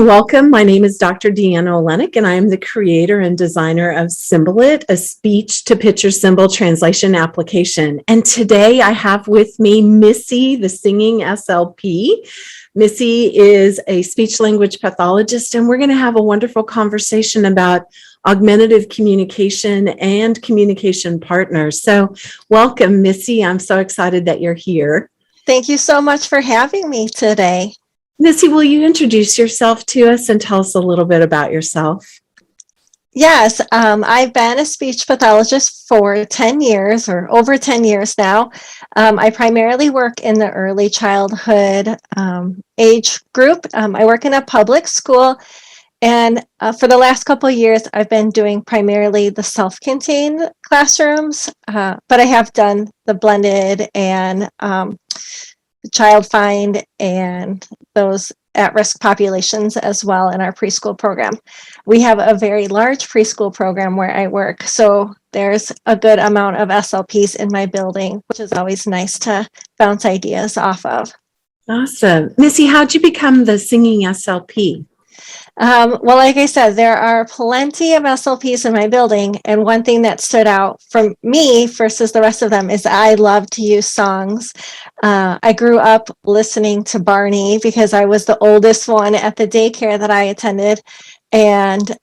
Welcome. My name is Dr. Deann O'Lenick, and I am the creator and designer of SymbolIt, a speech-to-picture symbol translation application. And today I have with me Missy The Singing SLP. Missy is a speech-language pathologist, and we're going to have a wonderful conversation about augmentative communication and communication partners. So welcome, Missy. I'm so excited that you're here. Thank you so much for having me today. Missy, will you introduce yourself to us and tell us a little bit about yourself? Yes, I've been a speech pathologist for 10 years or over 10 years now. I primarily work in the early childhood age group. I work in a public school, and for the last couple of years, I've been doing primarily the self-contained classrooms, but I have done the blended and child find and those at-risk populations as well in our preschool program. We have a very large preschool program where I work, so there's a good amount of SLPs in my building, which is always nice to bounce ideas off of. Awesome. Missy, how'd you become the singing SLP? Well, like I said, there are plenty of SLPs in my building, and one thing that stood out from me versus the rest of them is I love to use songs. I grew up listening to Barney because I was the oldest one at the daycare that I attended, and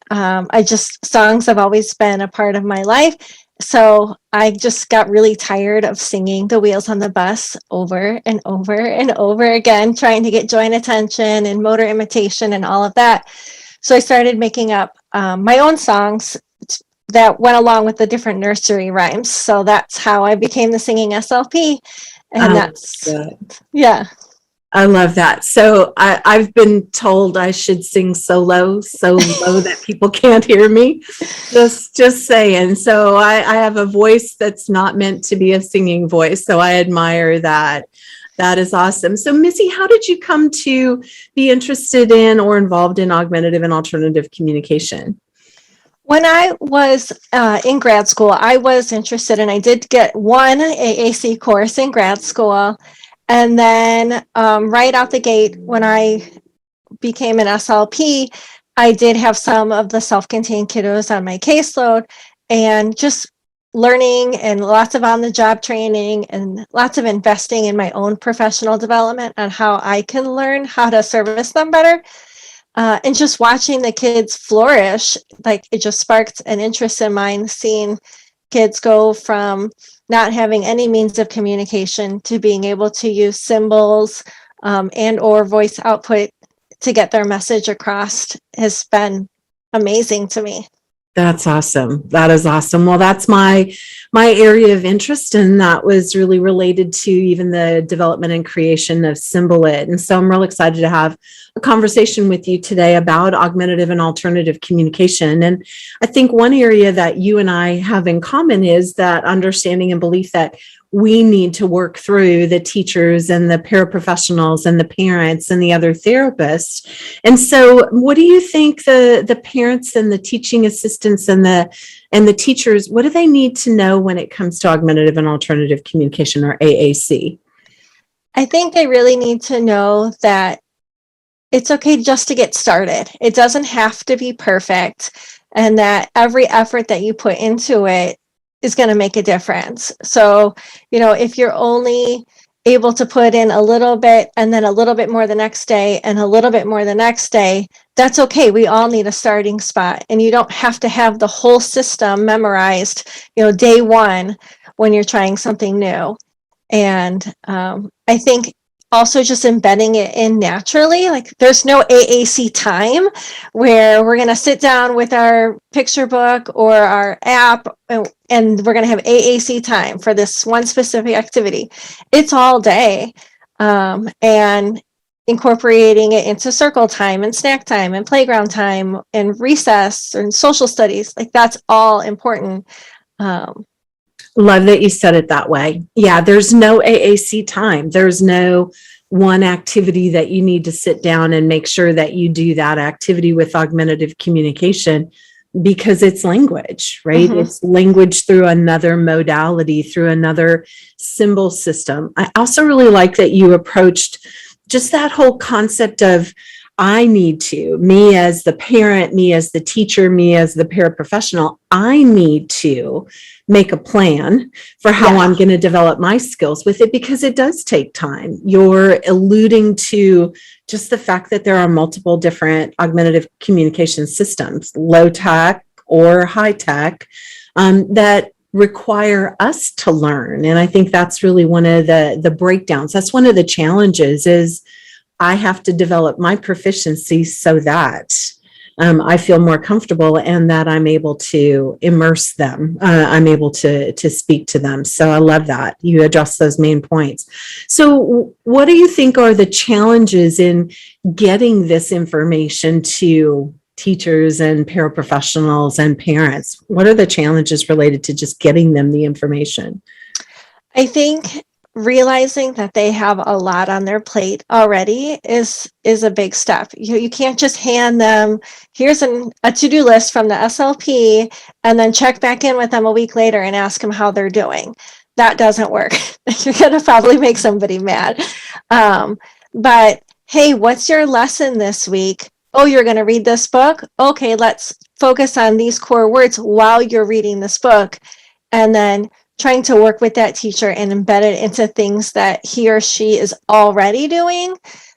songs have always been a part of my life. So I just got really tired of singing The Wheels on the Bus over and over and over again, trying to get joint attention and motor imitation and all of that. So I started making up my own songs that went along with the different nursery rhymes. So that's how I became the singing SLP. And that's good. Yeah. I love that. So I've been told I should sing so low that people can't hear me. Just saying. So I have a voice that's not meant to be a singing voice. So I admire that. That is awesome. So Missy, how did you come to be interested in or involved in augmentative and alternative communication? When I was in grad school, I was interested, and I did get one AAC course in grad school. And then right out the gate, when I became an SLP, I did have some of the self-contained kiddos on my caseload, and just learning and lots of on-the-job training and lots of investing in my own professional development on how I can learn how to service them better. And just watching the kids flourish, like it just sparked an interest in mine, seeing kids go from not having any means of communication to being able to use symbols and or voice output to get their message across has been amazing to me. That's awesome. That is awesome. Well, that's my area of interest, and that was really related to even the development and creation of SymbolIt. And so I'm real excited to have a conversation with you today about augmentative and alternative communication. And I think one area that you and I have in common is that understanding and belief that we need to work through the teachers and the paraprofessionals and the parents and the other therapists. And so what do you think the parents and the teaching assistants and the teachers, what do they need to know when it comes to augmentative and alternative communication, or AAC? I think they really need to know that it's okay just to get started. It doesn't have to be perfect, and that every effort that you put into it is going to make a difference. So, if you're only able to put in a little bit and then a little bit more the next day and a little bit more the next day, that's okay. We all need a starting spot, and you don't have to have the whole system memorized, day one when you're trying something new. And I think also just embedding it in naturally, like there's no AAC time where we're going to sit down with our picture book or our app and we're going to have AAC time for this one specific activity. It's all day, and incorporating it into circle time and snack time and playground time and recess and social studies, like that's all important. Love that you said it that way. Yeah, there's no AAC time. There's no one activity that you need to sit down and make sure that you do that activity with augmentative communication, because it's language, right? Mm-hmm. It's language through another modality, through another symbol system. I also really like that you approached just that whole concept of I need to, me as the parent, me as the teacher, me as the paraprofessional, I need to make a plan for how I'm going to develop my skills with it, because it does take time. You're alluding to just the fact that there are multiple different augmentative communication systems, low tech or high tech, that require us to learn. And I think that's really one of the breakdowns. That's one of the challenges, is I have to develop my proficiency so that I feel more comfortable and that I'm able to immerse them. I'm able to speak to them. So I love that you address those main points. So what do you think are the challenges in getting this information to teachers and paraprofessionals and parents? What are the challenges related to just getting them the information? I think realizing that they have a lot on their plate already is a big step. You can't just hand them, here's a to-do list from the SLP, and then check back in with them a week later and ask them how they're doing. That doesn't work. You're going to probably make somebody mad. But hey, what's your lesson this week? Oh, you're going to read this book? Okay, let's focus on these core words while you're reading this book. And then trying to work with that teacher and embed it into things that he or she is already doing,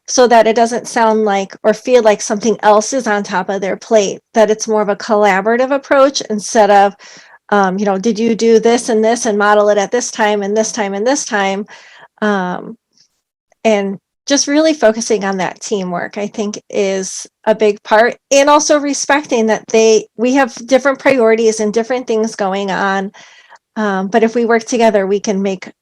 so that it doesn't sound like or feel like something else is on top of their plate, that it's more of a collaborative approach instead of, did you do this and model it at this time and this time and this time? And just really focusing on that teamwork, I think, is a big part. And also respecting that we have different priorities and different things going on. But if we work together, we can make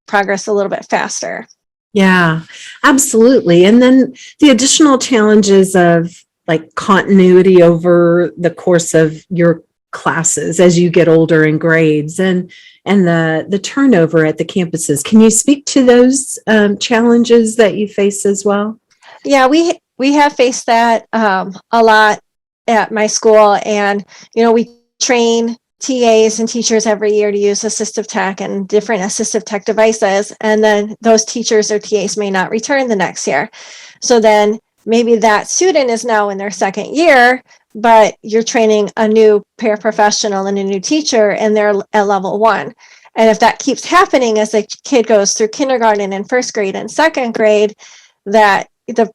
progress a little bit faster. Yeah, absolutely. And then the additional challenges of like continuity over the course of your classes as you get older in grades, and the turnover at the campuses. Can you speak to those challenges that you face as well? Yeah, we have faced that a lot at my school, and we train TAs and teachers every year to use assistive tech and different assistive tech devices. And then those teachers or TAs may not return the next year. So then maybe that student is now in their second year, but you're training a new paraprofessional and a new teacher, and they're at level 1. And if that keeps happening as the kid goes through kindergarten and first grade and second grade, that the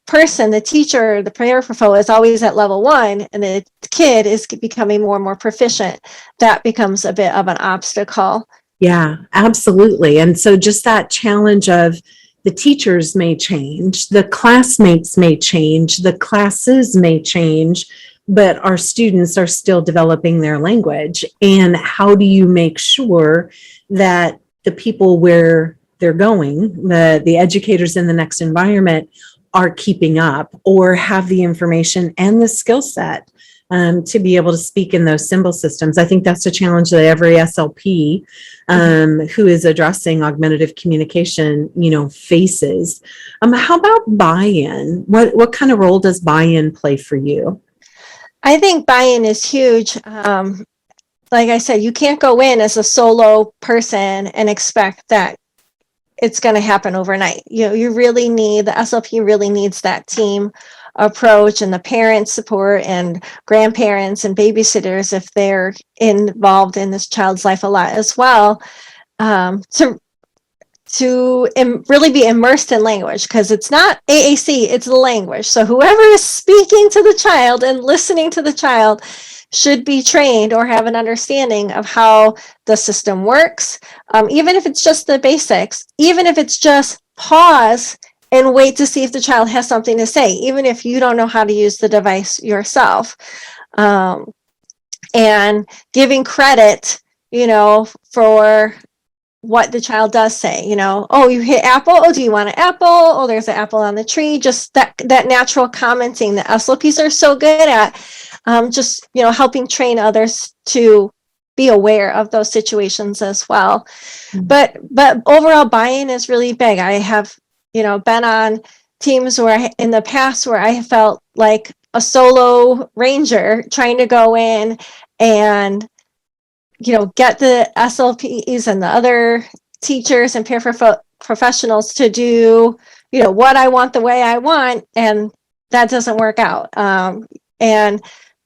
teacher, the paraprofo is always at level 1, and the kid is becoming more and more proficient, that becomes a bit of an obstacle. Yeah, absolutely. And so just that challenge of the teachers may change, the classmates may change, the classes may change, but our students are still developing their language. And how do you make sure that the people where they're going, the educators in the next environment, are keeping up or have the information and the skill set to be able to speak in those symbol systems? I think that's a challenge that every SLP who is addressing augmentative communication, faces. How about buy-in? What kind of role does buy-in play for you? I think buy-in is huge. Like I said, you can't go in as a solo person and expect that it's going to happen overnight. You really need, the SLP really needs that team approach, and the parent support and grandparents and babysitters, if they're involved in this child's life a lot as well, to really be immersed in language, because it's not AAC, it's the language. So whoever is speaking to the child and listening to the child should be trained or have an understanding of how the system works, even if it's just the basics, even if it's just pause and wait to see if the child has something to say, even if you don't know how to use the device yourself. And giving credit, for what the child does say. Oh, you hit apple. Oh, do you want an apple? Oh, there's an apple on the tree. Just that natural commenting that SLPs are so good at. Just helping train others to be aware of those situations as well. But overall, buy-in is really big. I have been on teams where in the past where I felt like a solo ranger trying to go in and get the SLPs and the other teachers and paraprofessionals to do what I want the way I want, and that doesn't work out.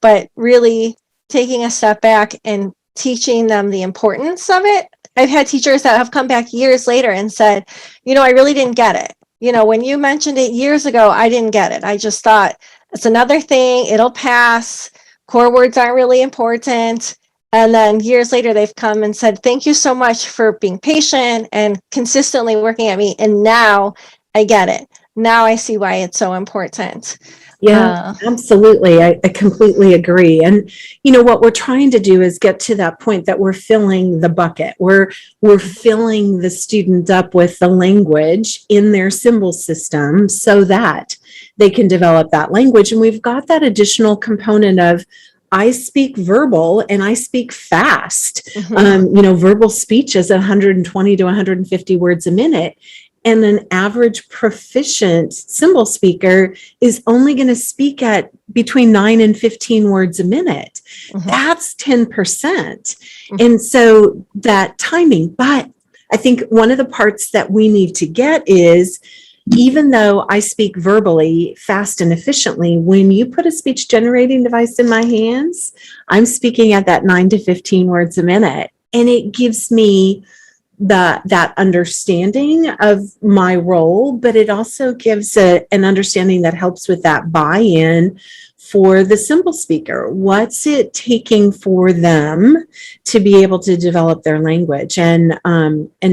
But really taking a step back and teaching them the importance of it. I've had teachers that have come back years later and said, I really didn't get it. When you mentioned it years ago, I didn't get it. I just thought it's another thing. It'll pass. Core words aren't really important. And then years later, they've come and said, thank you so much for being patient and consistently working at me. And now I get it. Now I see why it's so important. Yeah, absolutely. I completely agree. And what we're trying to do is get to that point that we're filling the bucket. We're filling the student up with the language in their symbol system so that they can develop that language. And we've got that additional component of I speak verbal and I speak fast. Verbal speech is 120 to 150 words a minute. And an average proficient symbol speaker is only going to speak at between 9 and 15 words a minute. That's 10%. And so that timing, but I think one of the parts that we need to get is, even though I speak verbally fast and efficiently, when you put a speech generating device in my hands, I'm speaking at that 9 to 15 words a minute. And it gives me that understanding of my role, but it also gives an understanding that helps with that buy-in for the symbol speaker. What's it taking for them to be able to develop their language? And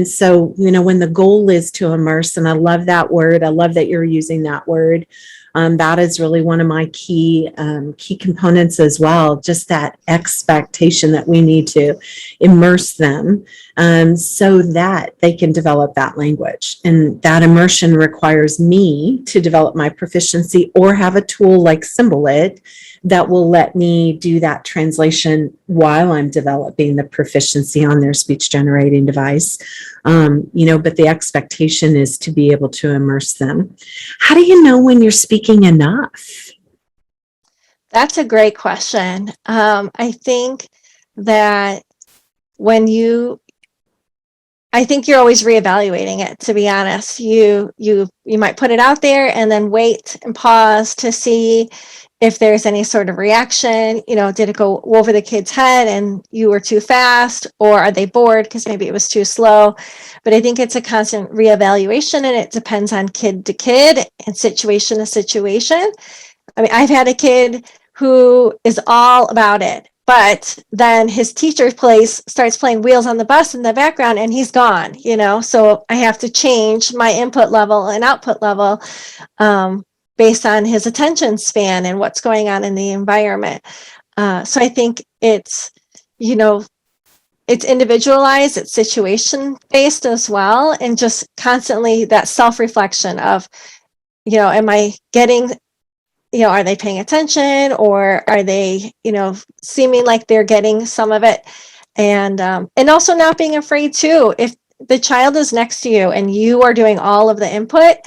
so, when the goal is to immerse, and I love that word, I love that you're using that word. That is really one of my key components as well, just that expectation that we need to immerse them so that they can develop that language. And that immersion requires me to develop my proficiency or have a tool like SymbolIt that will let me do that translation while I'm developing the proficiency on their speech generating device. But the expectation is to be able to immerse them. How do you know when you're speaking enough? That's a great question. I think that I think you're always reevaluating it, to be honest. You might put it out there and then wait and pause to see if there's any sort of reaction. Did it go over the kid's head and you were too fast, or are they bored because maybe it was too slow? But I think it's a constant reevaluation, and it depends on kid to kid and situation to situation. I mean, I've had a kid who is all about it, but then his teacher starts playing Wheels on the Bus in the background and he's gone, so I have to change my input level and output level based on his attention span and what's going on in the environment. So I think it's individualized, it's situation based as well. And just constantly that self-reflection of, am I getting, are they paying attention, or are they, seeming like they're getting some of it? And also not being afraid too, if the child is next to you and you are doing all of the input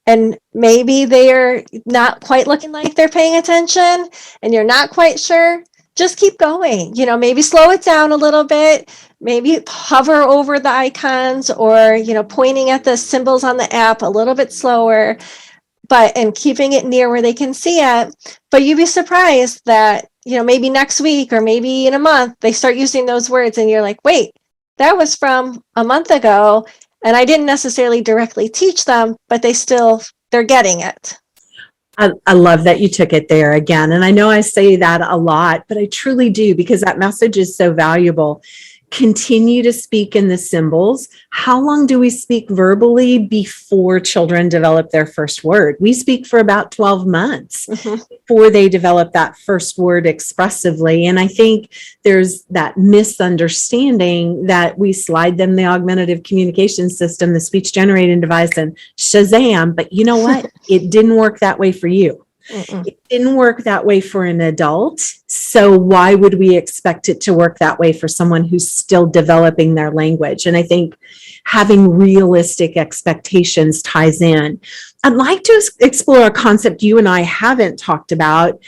and maybe they're not quite looking like they're paying attention and you're not quite sure, just keep going. Maybe slow it down a little bit, maybe hover over the icons, or, pointing at the symbols on the app a little bit slower, and keeping it near where they can see it. But you'd be surprised that, maybe next week or maybe in a month, they start using those words and you're like, wait, that was from a month ago. And I didn't necessarily directly teach them, but they're getting it. I love that you took it there again. And I know I say that a lot, but I truly do, because that message is so valuable. Continue to speak in the symbols. How long do we speak verbally before children develop their first word? We speak for about 12 months before they develop that first word expressively. And I think there's that misunderstanding that we slide them the augmentative communication system, the speech generating device, and Shazam. But you know what? It didn't work that way for you. It didn't work that way for an adult. So why would we expect it to work that way for someone who's still developing their language? And I think having realistic expectations ties in. I'd like to explore a concept you and I haven't talked about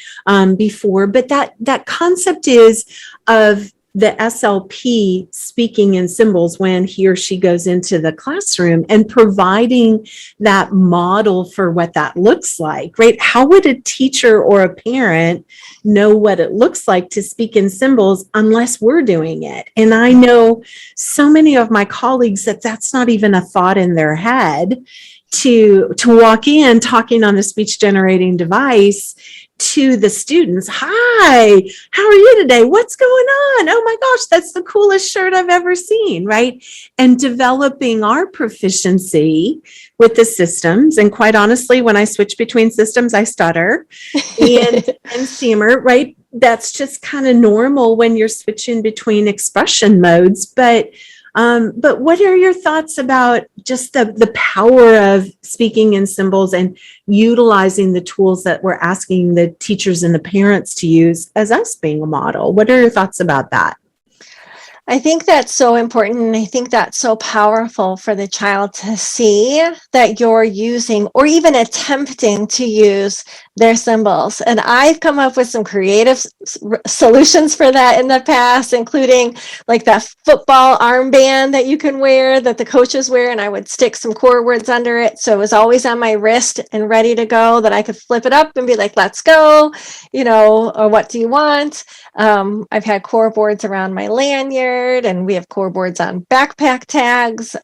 before, but that concept is of the SLP speaking in symbols when he or she goes into the classroom and providing that model for what that looks like, right? How would a teacher or a parent know what it looks like to speak in symbols unless we're doing it? And I know so many of my colleagues that that's not even a thought in their head to walk in talking on a speech generating device to the students. Hi, how are you today? What's going on? Oh my gosh, that's the coolest shirt I've ever seen, right? And developing our proficiency with the systems. And quite honestly, when I switch between systems, I stutter and stammer, right? That's just kind of normal when you're switching between expression modes. But what are your thoughts about just the power of speaking in symbols and utilizing the tools that we're asking the teachers and the parents to use as us being a model? What are your thoughts about that? I think that's so important. And I think that's so powerful for the child to see that you're using or even attempting to use their symbols. And I've come up with some creative solutions for that in the past, including like that football armband that you can wear, that the coaches wear. And I would stick some core words under it. So it was always on my wrist and ready to go, that I could flip it up and be like, let's go, or what do you want? I've had core boards around my lanyard, and we have core boards on backpack tags,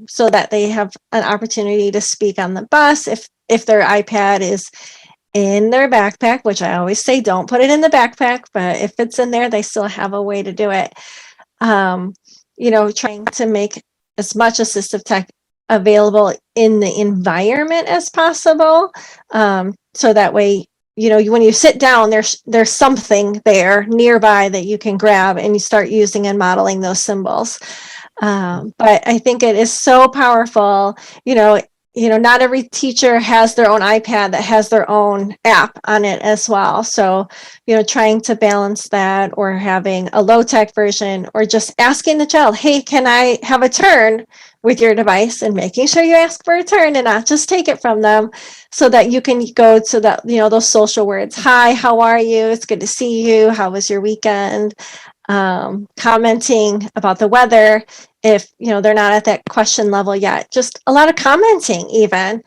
so that they have an opportunity to speak on the bus if their iPad is in their backpack, which I always say don't put it in the backpack, but if it's in there, they still have a way to do it. Trying to make as much assistive tech available in the environment as possible, so that way, when you sit down, there's something there nearby that you can grab and you start using and modeling those symbols. But I think it is so powerful. Not every teacher has their own iPad that has their own app on it as well. So, trying to balance that, or having a low tech version, or just asking the child, hey, can I have a turn with your device, and making sure you ask for a turn and not just take it from them, so that you can go to that, those social words. Hi, how are you? It's good to see you. How was your weekend? Commenting about the weather if they're not at that question level yet. Just a lot of commenting even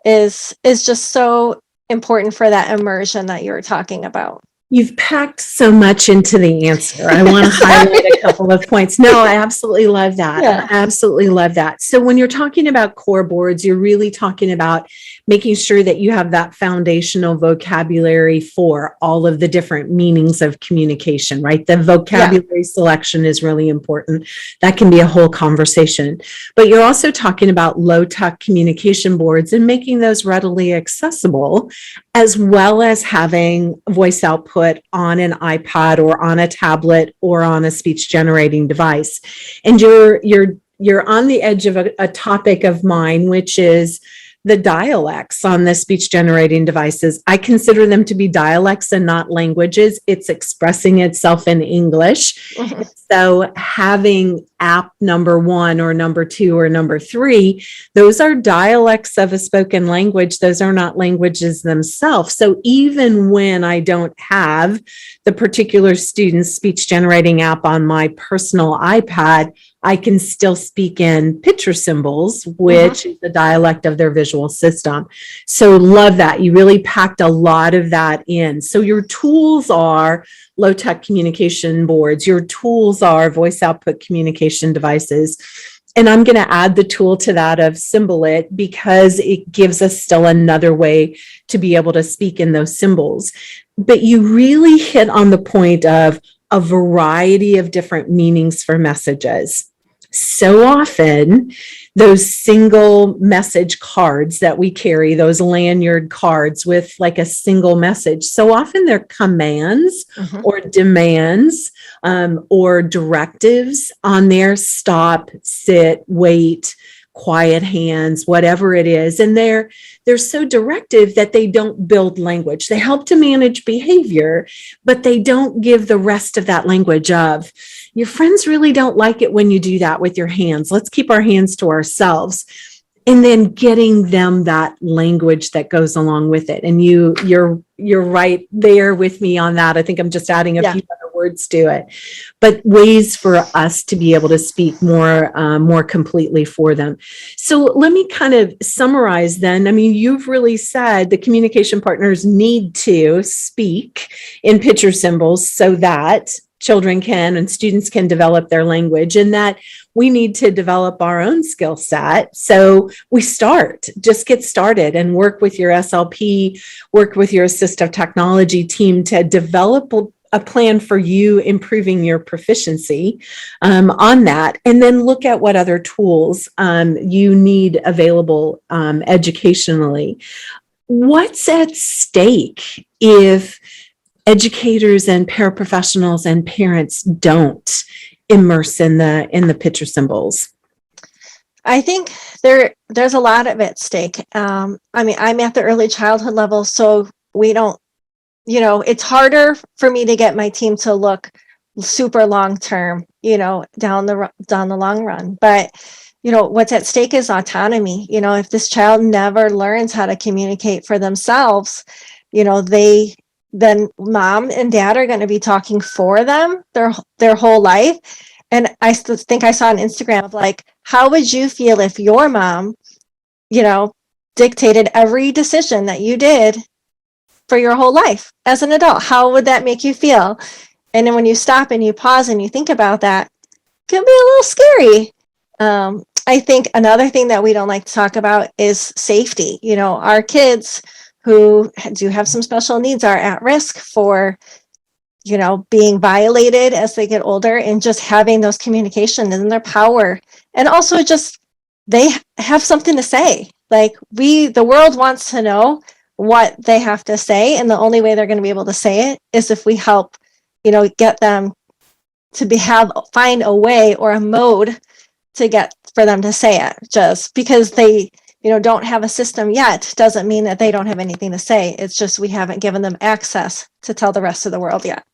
is just so important for that immersion that you were talking about. You've packed so much into the answer. I want to highlight a couple of points. No, I absolutely love that. Yeah. I absolutely love that. So when you're talking about core boards, you're really talking about making sure that you have that foundational vocabulary for all of the different meanings of communication, right? The vocabulary selection is really important. That can be a whole conversation. But you're also talking about low-tech communication boards and making those readily accessible, as well as having voice output on an iPad or on a tablet or on a speech generating device. And you're on the edge of a topic of mine, which is the dialects on the speech generating devices. I consider them to be dialects and not languages. It's expressing itself in English. Mm-hmm. So having app number 1 or number 2 or number 3, those are dialects of a spoken language. Those are not languages themselves. So even when I don't have the particular student's speech generating app on my personal iPad, I can still speak in picture symbols, which is the dialect of their visual system. So love that. You really packed a lot of that in. So your tools are low-tech communication boards. Your tools are voice output communication devices. And I'm going to add the tool to that of Symbolit, because it gives us still another way to be able to speak in those symbols. But you really hit on the point of a variety of different meanings for messages. So often, those single message cards that we carry, those lanyard cards with like a single message, so often they're commands or demands or directives on there: stop, sit, wait, quiet hands, whatever it is. And they're so directive that they don't build language. They help to manage behavior, but they don't give the rest of that language of, your friends really don't like it when you do that with your hands. Let's keep our hands to ourselves. And then getting them that language that goes along with it. And you're right there with me on that. I think I'm just adding a few other words do it, but ways for us to be able to speak more completely for them. So let me kind of summarize then. I mean, you've really said the communication partners need to speak in picture symbols so that children can and students can develop their language, and that we need to develop our own skill set. So we just get started and work with your SLP, work with your assistive technology team to develop a plan for you improving your proficiency on that, and then look at what other tools you need available educationally. What's at stake if educators and paraprofessionals and parents don't immerse in the picture symbols? I think there's a lot of at stake. I mean, I'm at the early childhood level, so we don't, it's harder for me to get my team to look super long term, down the long run. But what's at stake is autonomy. If this child never learns how to communicate for themselves, then mom and dad are going to be talking for them their whole life. And I think I saw on Instagram of like, how would you feel if your mom, dictated every decision that you did for your whole life as an adult? How would that make you feel? And then when you stop and you pause and you think about that, it can be a little scary. I think another thing that we don't like to talk about is safety. Our kids who do have some special needs are at risk for, being violated as they get older, and just having those communications and their power. And also just, they have something to say. Like the world wants to know what they have to say. And the only way they're going to be able to say it is if we help, get them to find a way or a mode for them to say it. Just because they don't have a system yet doesn't mean that they don't have anything to say. It's just we haven't given them access to tell the rest of the world yet.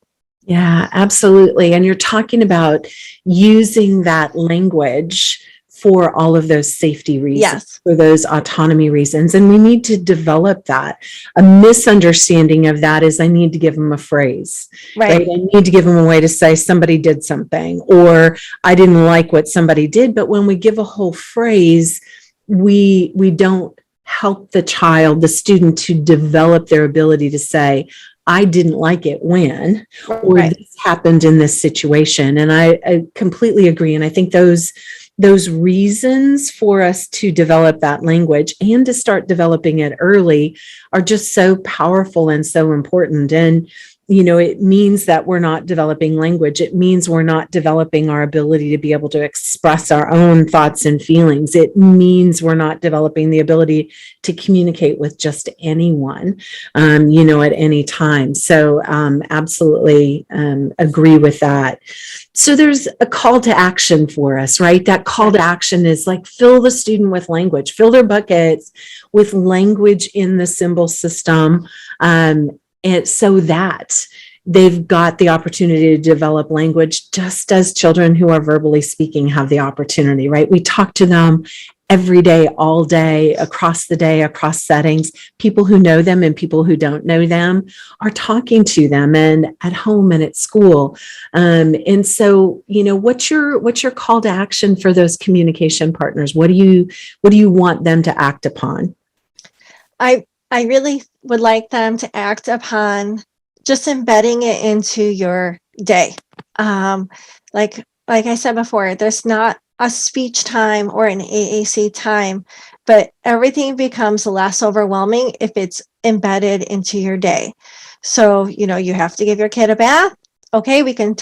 Yeah, absolutely. And you're talking about using that language for all of those safety reasons, Yes. For those autonomy reasons. And we need to develop that. A misunderstanding of that is I need to give them a phrase, right? I need to give them a way to say somebody did something, or I didn't like what somebody did. But when we give a whole phrase, we don't help the child, the student, to develop their ability to say, I didn't like it when, or this happened in this situation. And I completely agree. And I think those reasons for us to develop that language and to start developing it early are just so powerful and so important. And it means that we're not developing language. It means we're not developing our ability to be able to express our own thoughts and feelings. It means we're not developing the ability to communicate with just anyone, at any time. So absolutely agree with that. So there's a call to action for us, right? That call to action is like, fill the student with language, fill their buckets with language in the symbol system. And so that they've got the opportunity to develop language, just as children who are verbally speaking have the opportunity, right? We talk to them every day, all day, across the day, across settings. People who know them and people who don't know them are talking to them, and at home and at school. And so, what's your call to action for those communication partners? What do you want them to act upon? I really would like them to act upon just embedding it into your day. Like I said before, there's not a speech time or an AAC time, but everything becomes less overwhelming if it's embedded into your day. So, you have to give your kid a bath. Okay, we can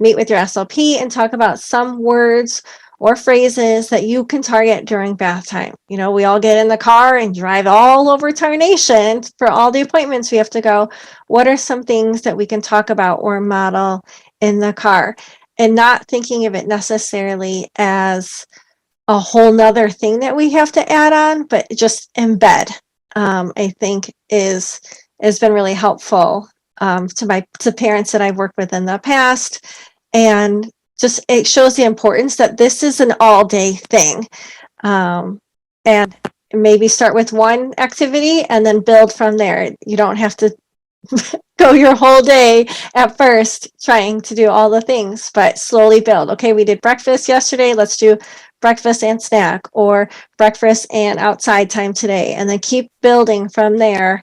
meet with your SLP and talk about some words or phrases that you can target during bath time. We all get in the car and drive all over tarnation for all the appointments we have to go. What are some things that we can talk about or model in the car? And not thinking of it necessarily as a whole nother thing that we have to add on, but just embed, I think has been really helpful to parents that I've worked with in the past. And just it shows the importance that this is an all-day thing, and maybe start with one activity and then build from there. You don't have to go your whole day at first trying to do all the things, but slowly build. Okay, we did breakfast yesterday. Let's do breakfast and snack, or breakfast and outside time today, and then keep building from there.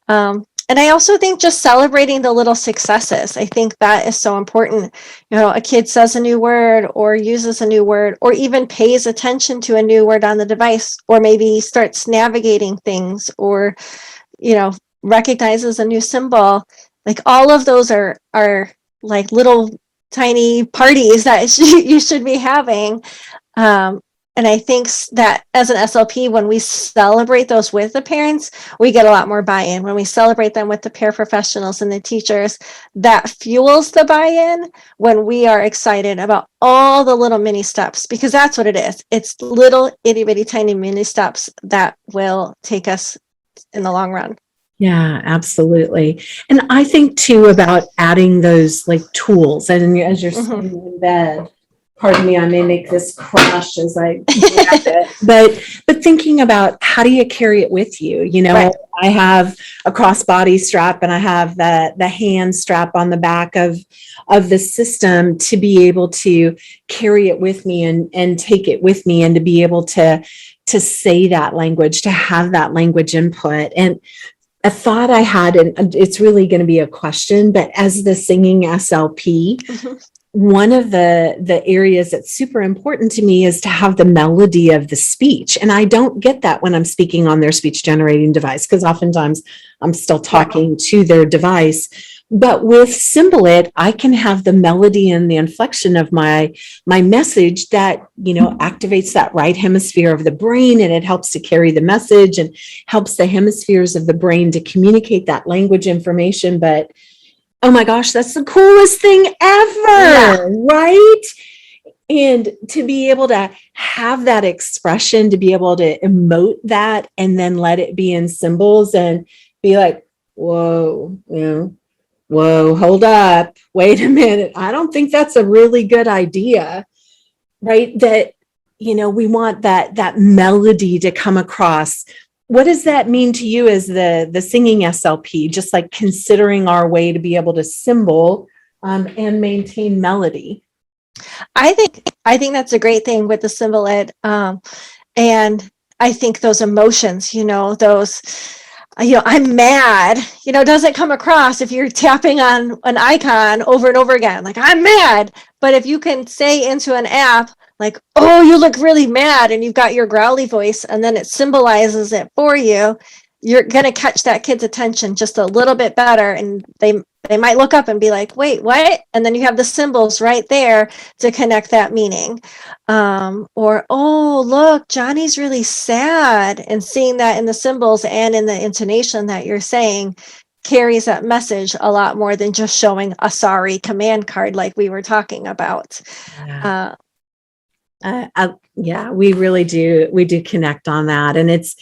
And I also think just celebrating the little successes. I think that is so important. You know, a kid says a new word or uses a new word, or even pays attention to a new word on the device, or maybe starts navigating things, or, you know, recognizes a new symbol. Like all of those are like little tiny parties that you should be having. And I think that as an SLP, when we celebrate those with the parents, we get a lot more buy-in. When we celebrate them with the paraprofessionals and the teachers, that fuels the buy-in when we are excited about all the little mini steps, because that's what it is. It's little itty bitty tiny mini steps that will take us in the long run. Yeah, absolutely. And I think too about adding those like tools, and as you're sitting in bed, pardon me, I may make this crash as I grab it, but thinking about how do you carry it with you? You know, Right. I have a crossbody strap and I have the hand strap on the back of the system to be able to carry it with me and take it with me, and to be able to say that language, to have that language input. And a thought I had, and it's really going to be a question, but as the singing SLP, one of the areas that's super important to me is to have the melody of the speech. And I don't get that when I'm speaking on their speech generating device, because oftentimes I'm still talking to their device. But with Symbolite, I can have the melody and the inflection of my message that, you know, activates that right hemisphere of the brain, and it helps to carry the message and helps the hemispheres of the brain to communicate that language information. But oh my gosh, that's the coolest thing ever, right? And to be able to have that expression, to be able to emote that, and then let it be in symbols and be like, whoa, you know, whoa, hold up, wait a minute. I don't think that's a really good idea, right? That, you know, we want that melody to come across. What does that mean to you as the singing SLP? Just like considering our way to be able to symbol and maintain melody. I think that's a great thing with the Symbolite. And I think those emotions, you know, those, you know, I'm mad, you know, doesn't come across if you're tapping on an icon over and over again, like I'm mad. But if you can say into an app, like, oh, you look really mad, and you've got your growly voice, and then it symbolizes it for you, you're going to catch that kid's attention just a little bit better. And they might look up and be like, wait, what? And then you have the symbols right there to connect that meaning. Or, oh, look, Johnny's really sad. And seeing that in the symbols and in the intonation that you're saying carries that message a lot more than just showing a sorry command card like we were talking about. Yeah. Yeah, we really do. We do connect on that. And it's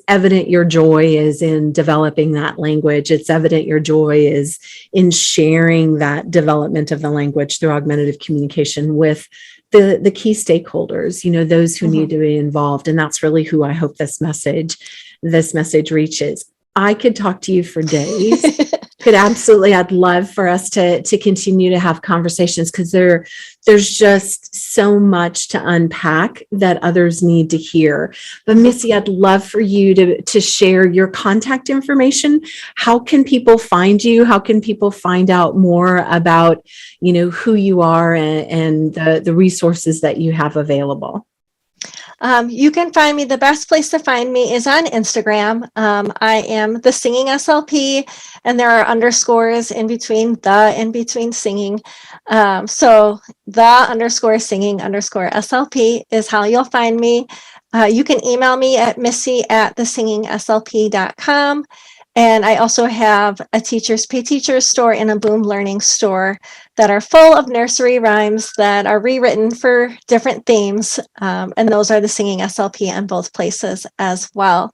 evident your joy is in developing that language. It's evident your joy is in sharing that development of the language through augmentative communication with the key stakeholders, you know, those who need to be involved. And that's really who I hope this message reaches. I could talk to you for days. Could absolutely. I'd love for us to continue to have conversations, because there's just so much to unpack that others need to hear. But Missy, I'd love for you to share your contact information. How can people find you? How can people find out more about, you know, who you are and the resources that you have available? You can find me. The best place to find me is on Instagram. I am the singing SLP, and there are underscores in between singing. So the _singing _SLP is how you'll find me. You can email me at missy@thesingingslp.com. And I also have a Teachers Pay Teachers store and a Boom Learning store that are full of nursery rhymes that are rewritten for different themes. And those are the singing SLP in both places as well.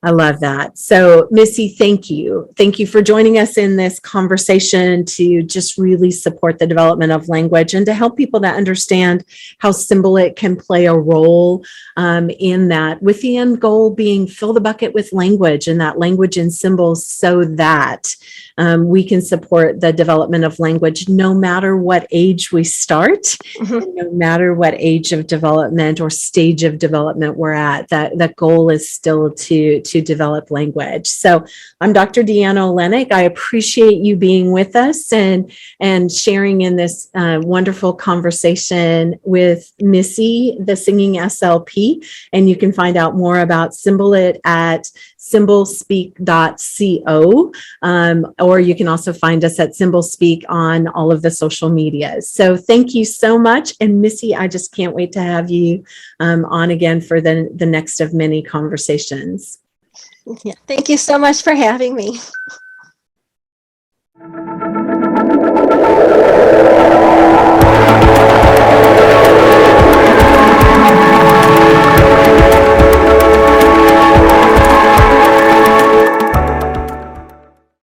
I love that. So, Missy, thank you. Thank you for joining us in this conversation to just really support the development of language and to help people to understand how Symbolit can play a role in that, with the end goal being fill the bucket with language and that language and symbols so that we can support the development of language no matter what age we start, and no matter what age of development or stage of development we're at. That goal is still to develop language. So I'm Dr. Deann O'Lenick. I appreciate you being with us and sharing in this wonderful conversation with Missy, the Singing SLP. And you can find out more about Symbolit at SymbolSpeak.co, or you can also find us at SymbolSpeak on all of the social medias. So thank you so much. And Missy, I just can't wait to have you on again for the next of many conversations. Yeah, thank you so much for having me.